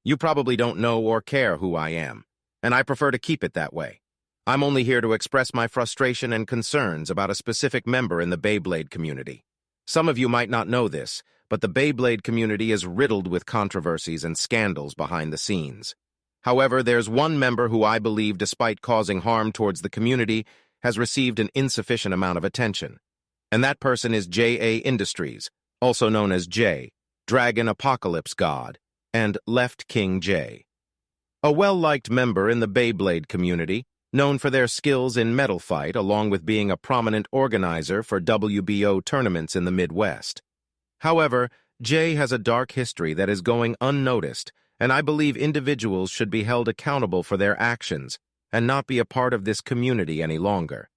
You probably don't know or care who I am, and I prefer to keep it that way. I'm only here to express my frustration and concerns about a specific member in the Beyblade community. Some of you might not know this, but the Beyblade community is riddled with controversies and scandals behind the scenes. However, there's one member who I believe, despite causing harm towards the community, has received an insufficient amount of attention. And that person is J.A. Industries, also known as J, Dragon Apocalypse God, and Left King J. A well-liked member in the Beyblade community, known for their skills in metal fight along with being a prominent organizer for WBO tournaments in the Midwest. However, J has a dark history that is going unnoticed, and I believe individuals should be held accountable for their actions and not be a part of this community any longer.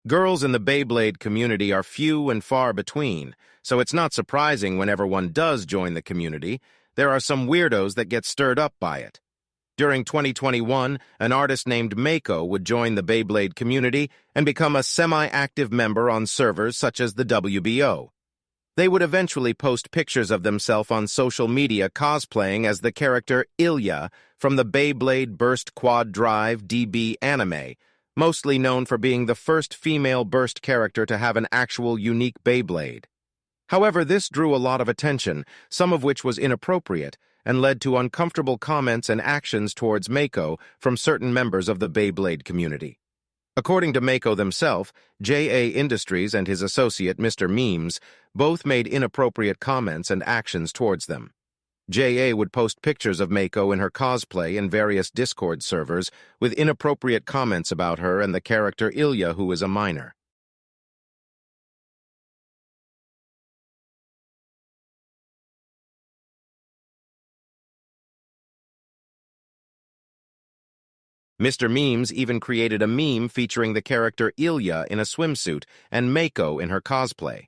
Girls in the Beyblade community are few and far between, so it's not surprising whenever one does join the community, there are some weirdos that get stirred up by it. During 2021, an artist named Mako would join the Beyblade community and become a semi-active member on servers such as the WBO. They would eventually post pictures of themselves on social media cosplaying as the character Ilya from the Beyblade Burst Quad Drive DB anime, mostly known for being the first female burst character to have an actual unique Beyblade. However, this drew a lot of attention, some of which was inappropriate, and led to uncomfortable comments and actions towards Mako from certain members of the Beyblade community. According to Mako themselves, J.A. Industries and his associate Mr. Memes both made inappropriate comments and actions towards them. J.A. would post pictures of Mako in her cosplay in various Discord servers with inappropriate comments about her and the character Ilya, who is a minor. Mr. Memes even created a meme featuring the character Ilya in a swimsuit and Mako in her cosplay.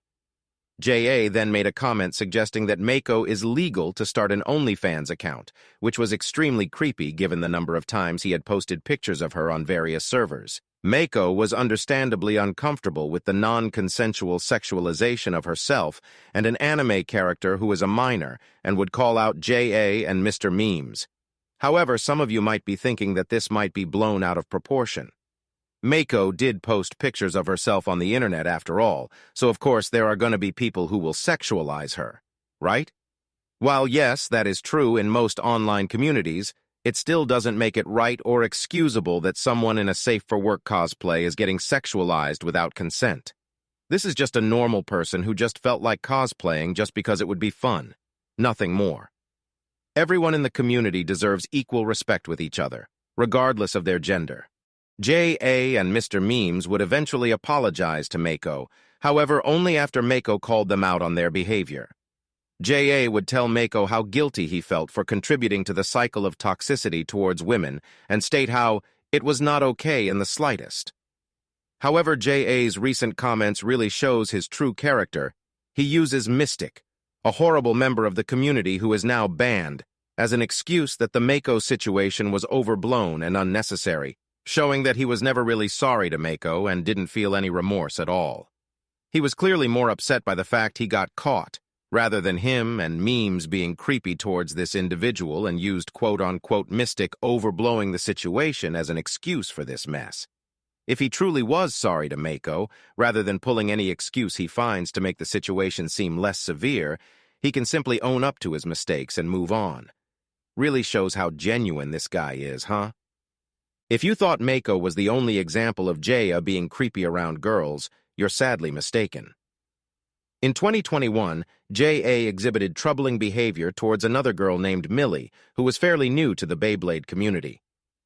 J.A. then made a comment suggesting that Mako is legal to start an OnlyFans account, which was extremely creepy given the number of times he had posted pictures of her on various servers. Mako was understandably uncomfortable with the non-consensual sexualization of herself and an anime character who is a minor and would call out J.A. and Mr. Memes. However, some of you might be thinking that this might be blown out of proportion. Mako did post pictures of herself on the internet after all, so of course there are going to be people who will sexualize her, right? While yes, that is true in most online communities, it still doesn't make it right or excusable that someone in a safe-for-work cosplay is getting sexualized without consent. This is just a normal person who just felt like cosplaying just because it would be fun. Nothing more. Everyone in the community deserves equal respect with each other, regardless of their gender. J.A. and Mr. Memes would eventually apologize to Mako, however only after Mako called them out on their behavior. J.A. would tell Mako how guilty he felt for contributing to the cycle of toxicity towards women and state how it was not okay in the slightest. However, J.A.'s recent comments really shows his true character. He uses Mystic, a horrible member of the community who is now banned, as an excuse that the Mako situation was overblown and unnecessary, showing that he was never really sorry to Mako and didn't feel any remorse at all. He was clearly more upset by the fact he got caught, rather than him and Memes being creepy towards this individual and used quote-unquote Mystic overblowing the situation as an excuse for this mess. If he truly was sorry to Mako, rather than pulling any excuse he finds to make the situation seem less severe, he can simply own up to his mistakes and move on. Really shows how genuine this guy is, huh? If you thought Mako was the only example of Jaya being creepy around girls, you're sadly mistaken. In 2021, J.A. exhibited troubling behavior towards another girl named Millie, who was fairly new to the Beyblade community.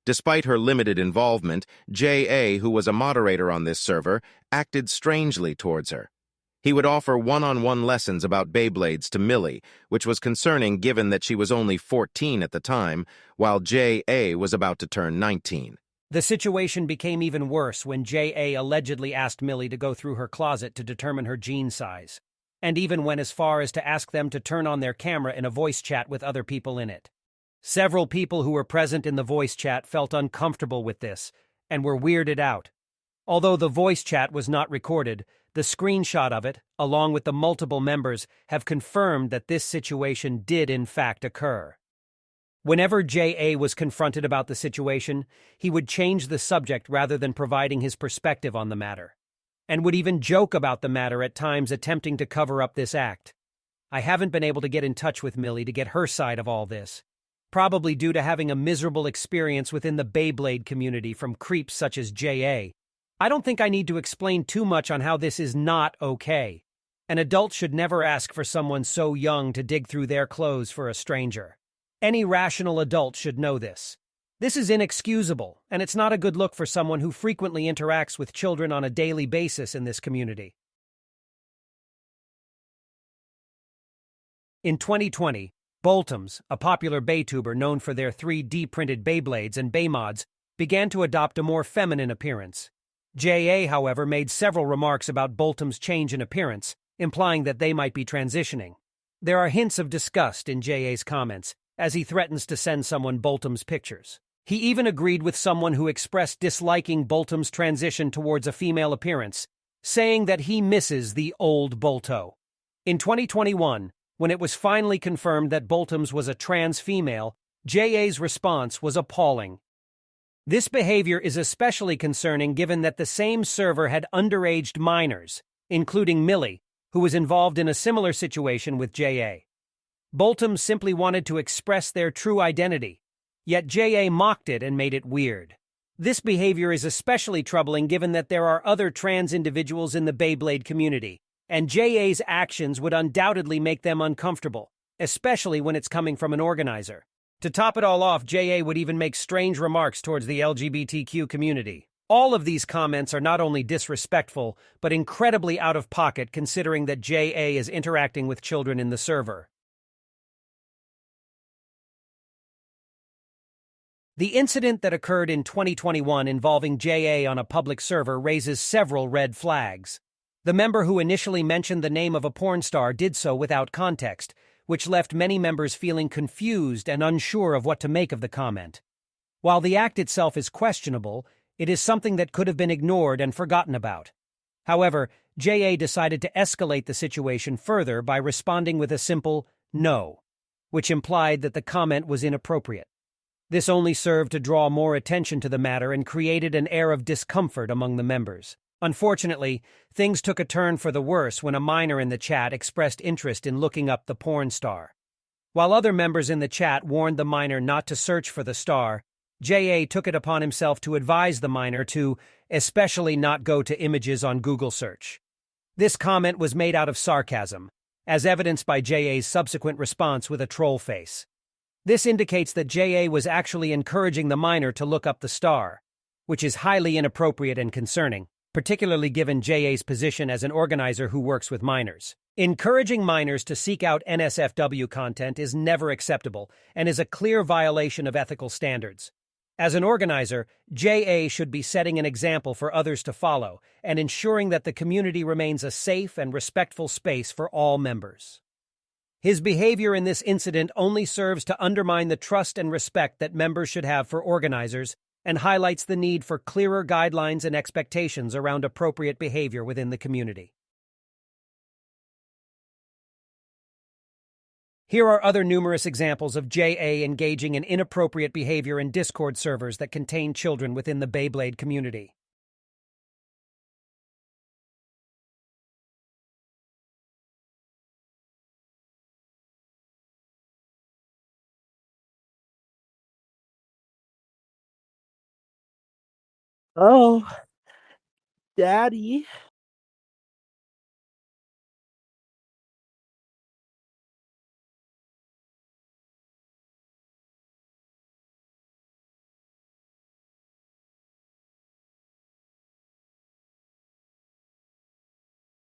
Despite her limited involvement, J.A., who was a moderator on this server, acted strangely towards her. He would offer one-on-one lessons about Beyblades to Millie, which was concerning given that she was only 14 at the time, while J.A. was about to turn 19. The situation became even worse when J.A. allegedly asked Millie to go through her closet to determine her jean size, and even went as far as to ask them to turn on their camera in a voice chat with other people in it. Several people who were present in the voice chat felt uncomfortable with this and were weirded out. Although the voice chat was not recorded, the screenshot of it, along with the multiple members, have confirmed that this situation did in fact occur. Whenever J.A. was confronted about the situation, he would change the subject rather than providing his perspective on the matter, and would even joke about the matter at times, attempting to cover up this act. I haven't been able to get in touch with Millie to get her side of all this, probably due to having a miserable experience within the Beyblade community from creeps such as J.A. I don't think I need to explain too much on how this is not okay. An adult should never ask for someone so young to dig through their clothes for a stranger. Any rational adult should know this. This is inexcusable, and it's not a good look for someone who frequently interacts with children on a daily basis in this community. In 2020, Boltums, a popular Baytuber known for their 3D printed Beyblades and Baymods, began to adopt a more feminine appearance. J.A., however, made several remarks about Boltums' change in appearance, implying that they might be transitioning. There are hints of disgust in J.A.'s comments, as he threatens to send someone Boltums' pictures. He even agreed with someone who expressed disliking Boltums' transition towards a female appearance, saying that he misses the old Bolto. In 2021, when it was finally confirmed that Boltums was a trans female, J.A.'s response was appalling. This behavior is especially concerning given that the same server had underaged minors, including Millie, who was involved in a similar situation with J.A. Boltums simply wanted to express their true identity, yet J.A. mocked it and made it weird. This behavior is especially troubling given that there are other trans individuals in the Beyblade community, and J.A.'s actions would undoubtedly make them uncomfortable, especially when it's coming from an organizer. To top it all off, J.A. would even make strange remarks towards the LGBTQ community. All of these comments are not only disrespectful, but incredibly out of pocket considering that J.A. is interacting with children in the server. The incident that occurred in 2021 involving J.A. on a public server raises several red flags. The member who initially mentioned the name of a porn star did so without context, which left many members feeling confused and unsure of what to make of the comment. While the act itself is questionable, it is something that could have been ignored and forgotten about. However, J.A. decided to escalate the situation further by responding with a simple "no," which implied that the comment was inappropriate. This only served to draw more attention to the matter and created an air of discomfort among the members. Unfortunately, things took a turn for the worse when a minor in the chat expressed interest in looking up the porn star. While other members in the chat warned the minor not to search for the star, J.A. took it upon himself to advise the minor to especially not go to images on Google search. This comment was made out of sarcasm, as evidenced by J.A.'s subsequent response with a troll face. This indicates that J.A. was actually encouraging the minor to look up the star, which is highly inappropriate and concerning, particularly given J.A.'s position as an organizer who works with minors. Encouraging minors to seek out NSFW content is never acceptable and is a clear violation of ethical standards. As an organizer, J.A. should be setting an example for others to follow and ensuring that the community remains a safe and respectful space for all members. His behavior in this incident only serves to undermine the trust and respect that members should have for organizers and highlights the need for clearer guidelines and expectations around appropriate behavior within the community. Here are other numerous examples of J.A. engaging in inappropriate behavior in Discord servers that contain children within the Beyblade community. Oh, Daddy.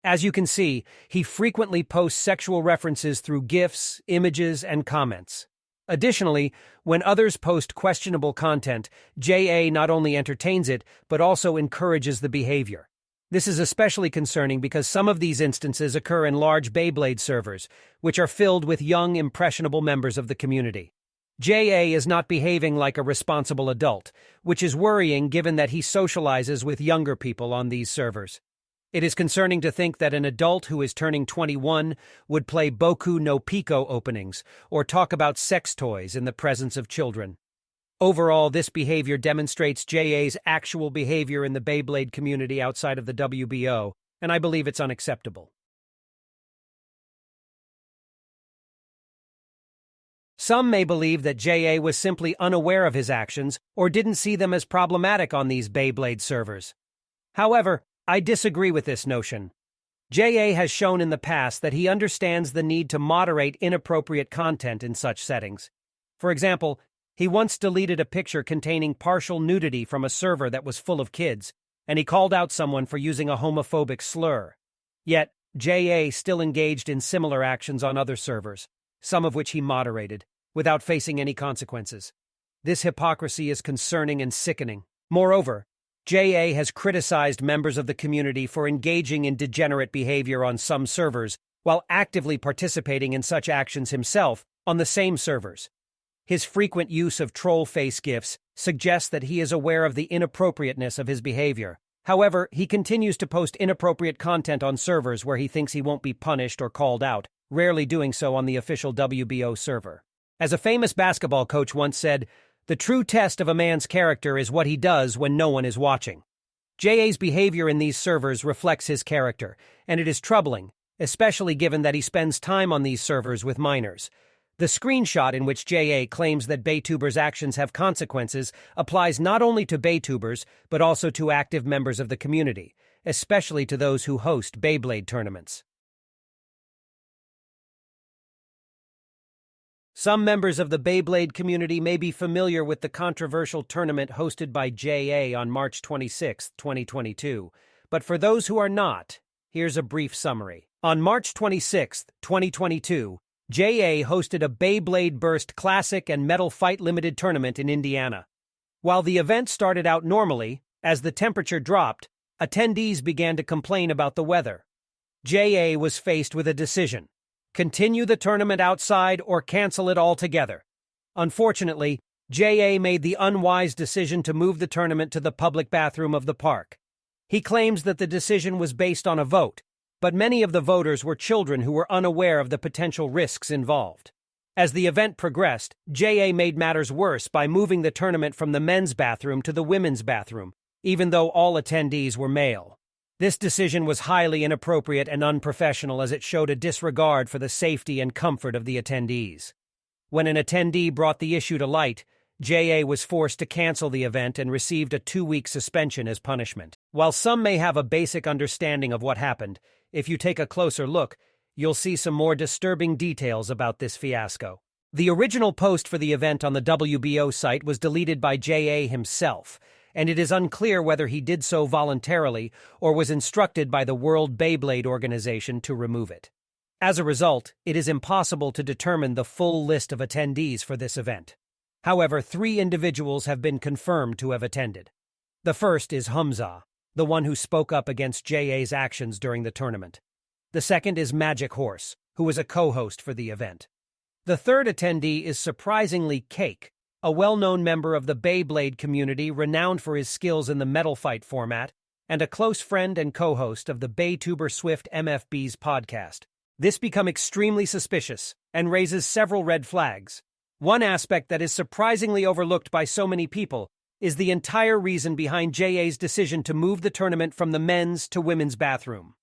As you can see, he frequently posts sexual references through GIFs, images, and comments. Additionally, when others post questionable content, J.A. not only entertains it, but also encourages the behavior. This is especially concerning because some of these instances occur in large Beyblade servers, which are filled with young, impressionable members of the community. J.A. is not behaving like a responsible adult, which is worrying given that he socializes with younger people on these servers. It is concerning to think that an adult who is turning 21 would play Boku no Pico openings or talk about sex toys in the presence of children. Overall, this behavior demonstrates JA's actual behavior in the Beyblade community outside of the WBO, and I believe it's unacceptable. Some may believe that JA was simply unaware of his actions or didn't see them as problematic on these Beyblade servers. However, I disagree with this notion. JA has shown in the past that he understands the need to moderate inappropriate content in such settings. For example, he once deleted a picture containing partial nudity from a server that was full of kids, and he called out someone for using a homophobic slur. Yet, JA still engaged in similar actions on other servers, some of which he moderated, without facing any consequences. This hypocrisy is concerning and sickening. Moreover, JA has criticized members of the community for engaging in degenerate behavior on some servers, while actively participating in such actions himself on the same servers. His frequent use of troll face gifs suggests that he is aware of the inappropriateness of his behavior. However, he continues to post inappropriate content on servers where he thinks he won't be punished or called out, rarely doing so on the official WBO server. As a famous basketball coach once said, "The true test of a man's character is what he does when no one is watching." JA's behavior in these servers reflects his character, and it is troubling, especially given that he spends time on these servers with minors. The screenshot in which JA claims that Beytubers' actions have consequences applies not only to Beytubers, but also to active members of the community, especially to those who host Beyblade tournaments. Some members of the Beyblade community may be familiar with the controversial tournament hosted by JA on March 26, 2022, but for those who are not, here's a brief summary. On March 26, 2022, JA hosted a Beyblade Burst Classic and Metal Fight Limited tournament in Indiana. While the event started out normally, as the temperature dropped, attendees began to complain about the weather. JA was faced with a decision: continue the tournament outside or cancel it altogether. Unfortunately, JA made the unwise decision to move the tournament to the public bathroom of the park. He claims that the decision was based on a vote, but many of the voters were children who were unaware of the potential risks involved. As the event progressed, JA made matters worse by moving the tournament from the men's bathroom to the women's bathroom, even though all attendees were male. This decision was highly inappropriate and unprofessional as it showed a disregard for the safety and comfort of the attendees. When an attendee brought the issue to light, JA was forced to cancel the event and received a 2-week suspension as punishment. While some may have a basic understanding of what happened, if you take a closer look, you'll see some more disturbing details about this fiasco. The original post for the event on the WBO site was deleted by JA himself, and it is unclear whether he did so voluntarily or was instructed by the World Beyblade Organization to remove it. As a result, it is impossible to determine the full list of attendees for this event. However, 3 individuals have been confirmed to have attended. The first is Hamza, the one who spoke up against JA's actions during the tournament. The second is Magic Horse, who was a co-host for the event. The third attendee is surprisingly Cake, a well-known member of the Beyblade community renowned for his skills in the metal fight format, and a close friend and co-host of the Beytuber Swift MFB's podcast. This become extremely suspicious and raises several red flags. One aspect that is surprisingly overlooked by so many people is the entire reason behind JA's decision to move the tournament from the men's to women's bathroom.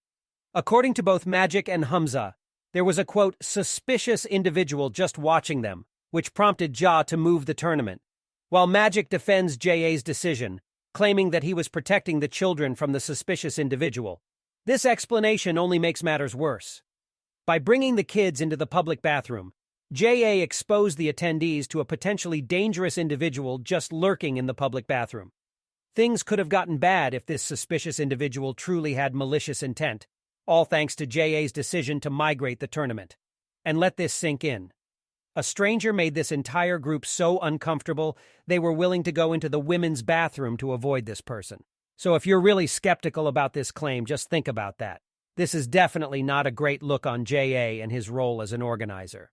According to both Magic and Hamza, there was a, quote, suspicious individual just watching them, which prompted Ja to move the tournament. While Magic defends JA's decision, claiming that he was protecting the children from the suspicious individual, this explanation only makes matters worse. By bringing the kids into the public bathroom, JA exposed the attendees to a potentially dangerous individual just lurking in the public bathroom. Things could have gotten bad if this suspicious individual truly had malicious intent, all thanks to JA's decision to migrate the tournament. And let this sink in. A stranger made this entire group so uncomfortable, they were willing to go into the women's bathroom to avoid this person. So if you're really skeptical about this claim, just think about that. This is definitely not a great look on JA and his role as an organizer.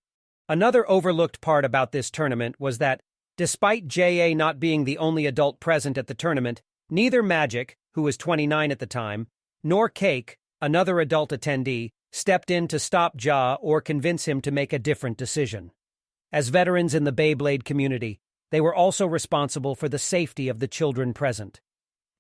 Another overlooked part about this tournament was that, despite JA not being the only adult present at the tournament, neither Magic, who was 29 at the time, nor Cake, another adult attendee, stepped in to stop Ja or convince him to make a different decision. As veterans in the Beyblade community, they were also responsible for the safety of the children present.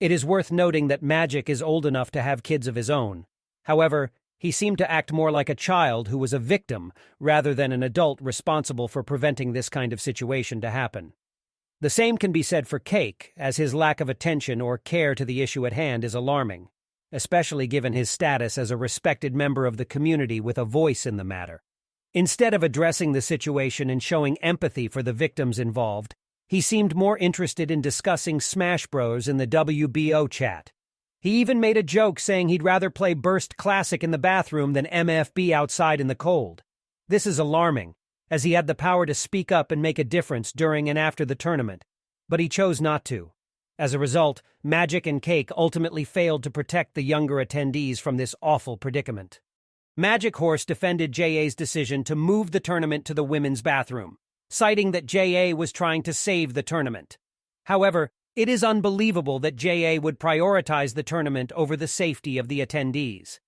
It is worth noting that Magic is old enough to have kids of his own. However, he seemed to act more like a child who was a victim rather than an adult responsible for preventing this kind of situation to happen. The same can be said for Cake, as his lack of attention or care to the issue at hand is alarming, especially given his status as a respected member of the community with a voice in the matter. Instead of addressing the situation and showing empathy for the victims involved, he seemed more interested in discussing Smash Bros. In the WBO chat. He even made a joke saying he'd rather play Burst Classic in the bathroom than MFB outside in the cold. This is alarming, as he had the power to speak up and make a difference during and after the tournament, but he chose not to. As a result, Magic and Cake ultimately failed to protect the younger attendees from this awful predicament. Magic Horse defended JA's decision to move the tournament to the women's bathroom, citing that JA was trying to save the tournament. However, it is unbelievable that JA would prioritize the tournament over the safety of the attendees.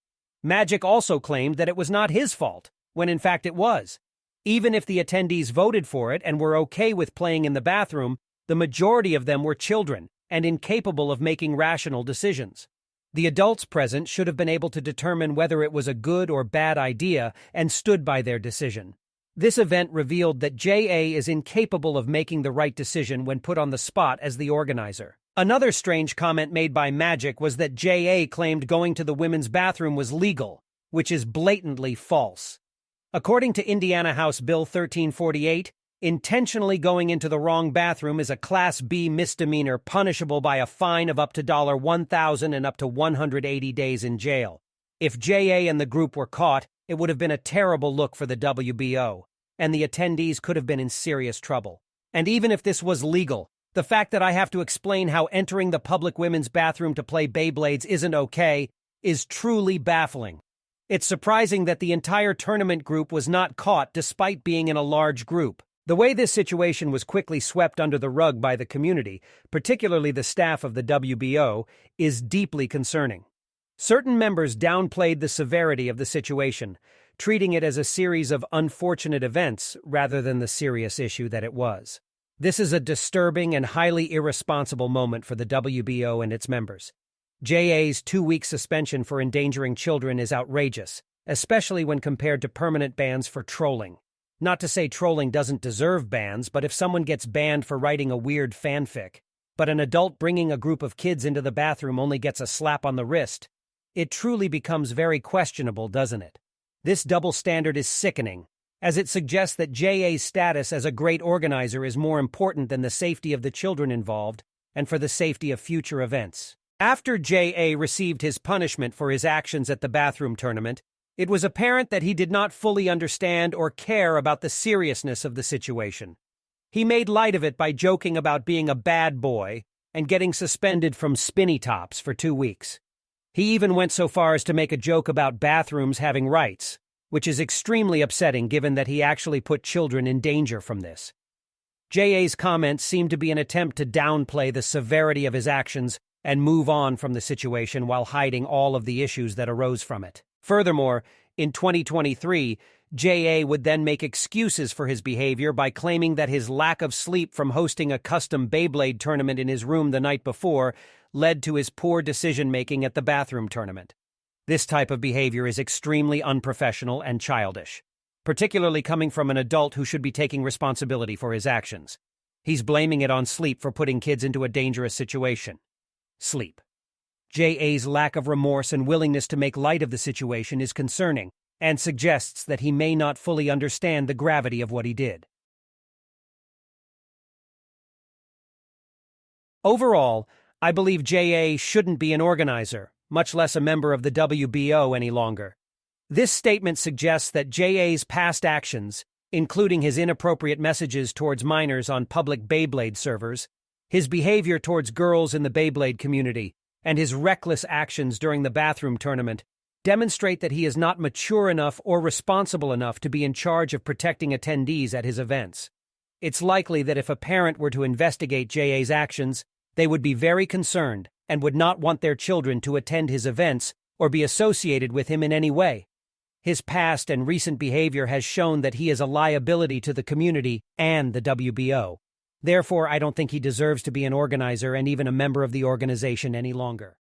Magic also claimed that it was not his fault, when in fact it was. Even if the attendees voted for it and were okay with playing in the bathroom, the majority of them were children and incapable of making rational decisions. The adults present should have been able to determine whether it was a good or bad idea and stood by their decision. This event revealed that JA is incapable of making the right decision when put on the spot as the organizer. Another strange comment made by Magic was that JA claimed going to the women's bathroom was legal, which is blatantly false. According to Indiana House Bill 1348, intentionally going into the wrong bathroom is a Class B misdemeanor punishable by a fine of up to $1,000 and up to 180 days in jail. If JA and the group were caught, it would have been a terrible look for the WBO, and the attendees could have been in serious trouble. And even if this was legal, the fact that I have to explain how entering the public women's bathroom to play Beyblades isn't okay is truly baffling. It's surprising that the entire tournament group was not caught despite being in a large group. The way this situation was quickly swept under the rug by the community, particularly the staff of the WBO, is deeply concerning. Certain members downplayed the severity of the situation, treating it as a series of unfortunate events rather than the serious issue that it was. This is a disturbing and highly irresponsible moment for the WBO and its members. JA's 2-week suspension for endangering children is outrageous, especially when compared to permanent bans for trolling. Not to say trolling doesn't deserve bans, but if someone gets banned for writing a weird fanfic, but an adult bringing a group of kids into the bathroom only gets a slap on the wrist, it truly becomes very questionable, doesn't it? This double standard is sickening, as it suggests that JA's status as a great organizer is more important than the safety of the children involved and for the safety of future events. After JA received his punishment for his actions at the bathroom tournament, it was apparent that he did not fully understand or care about the seriousness of the situation. He made light of it by joking about being a bad boy and getting suspended from Spinny Tops for 2 weeks. He even went so far as to make a joke about bathrooms having rights, which is extremely upsetting given that he actually put children in danger from this. JA's comments seemed to be an attempt to downplay the severity of his actions and move on from the situation while hiding all of the issues that arose from it. Furthermore, in 2023, JA would then make excuses for his behavior by claiming that his lack of sleep from hosting a custom Beyblade tournament in his room the night before led to his poor decision-making at the bathroom tournament. This type of behavior is extremely unprofessional and childish, particularly coming from an adult who should be taking responsibility for his actions. He's blaming it on sleep for putting kids into a dangerous situation. Sleep. JA's lack of remorse and willingness to make light of the situation is concerning and suggests that he may not fully understand the gravity of what he did. Overall, I believe JA shouldn't be an organizer, much less a member of the WBO any longer. This statement suggests that JA's past actions, including his inappropriate messages towards minors on public Beyblade servers, his behavior towards girls in the Beyblade community, and his reckless actions during the bathroom tournament, demonstrate that he is not mature enough or responsible enough to be in charge of protecting attendees at his events. It's likely that if a parent were to investigate JA's actions, they would be very concerned and would not want their children to attend his events or be associated with him in any way. His past and recent behavior has shown that he is a liability to the community and the WBO. Therefore, I don't think he deserves to be an organizer and even a member of the organization any longer.